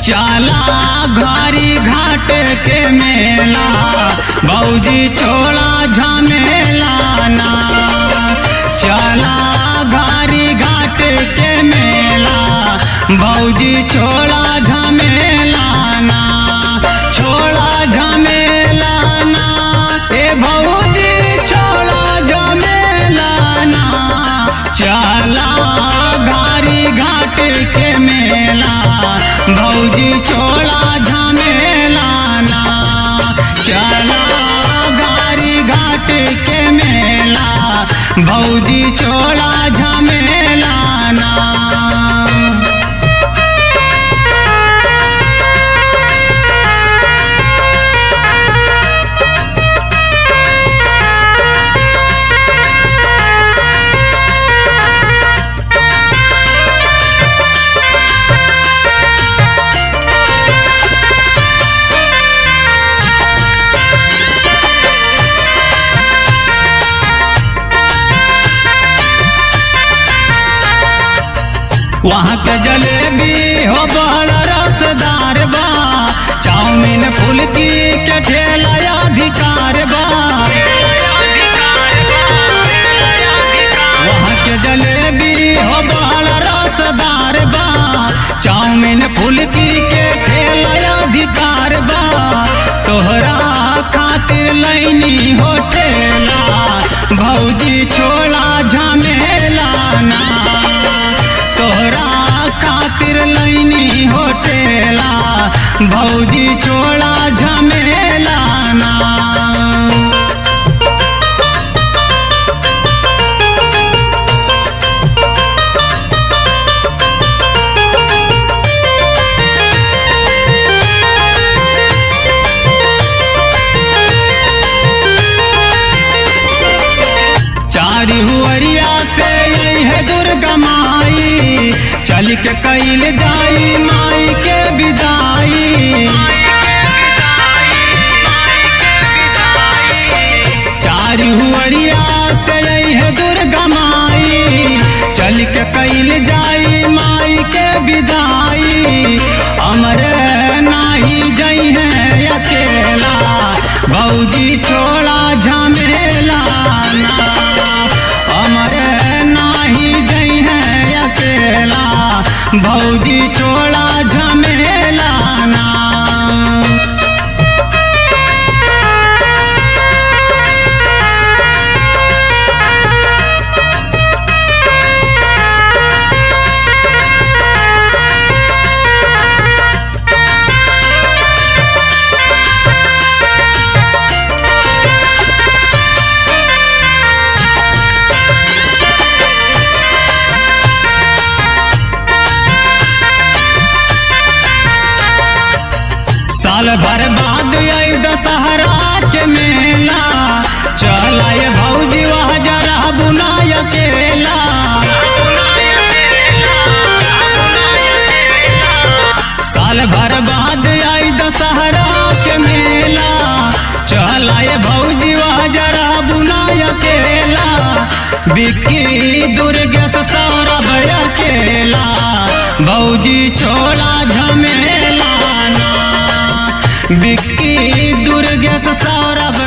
चला घारी घाट के मेला भौजी छोड़ा झमेला ना। चला घारी घाट के मेला भौजी छोड़ा झमेला ना। छोड़ा झमेला ना ए भौजी छोड़ा झमेला ना। चला घारी घाट के मेला भौजी छोड़ा झमेला ना। चला घारी घाट के मेला भौजी छोड़ा झमेला ना। वहाँ के जलेबी हो बड़ा रसदार बा। चाउमीन फुल्की के ठेला अधिकार बा। वहाँ के जलेबी हो बड़ा रसदार बा। चाउमीन फुल्की के ठेला अधिकार बा। तोहरा खातिर लैनी हो ठेला भौजी छोड़ा झमेला ना। तोहरा खातिर लैनी होटेला भौजी छोड़ा झमेला ना। चारी हुअरिया से यही है दुर्गा माई। चल के कैल जाई माई के विदाई। चारी हुअरिया से यही है दुर्गा माई। चल के कैल जाई माई के विदाई। अमर नाही जई है अकेला भौजी छोड़ा झमेला ना। अमर नाही जई है अकेला भौजी छोड़ा झमेला ना। साल भर बाद आई दशहरा के मेला। चला ये भौजी वह जरा बुनाय केला। साल भर बाद आई दशहरा के मेला। चला ये भौजी वह जरा बुनाय केला। बिक्की दुर्गेश सौरभ अकेला भौजी छोड़ा झमेला ना। बिक्की दुर्गेश सौरभ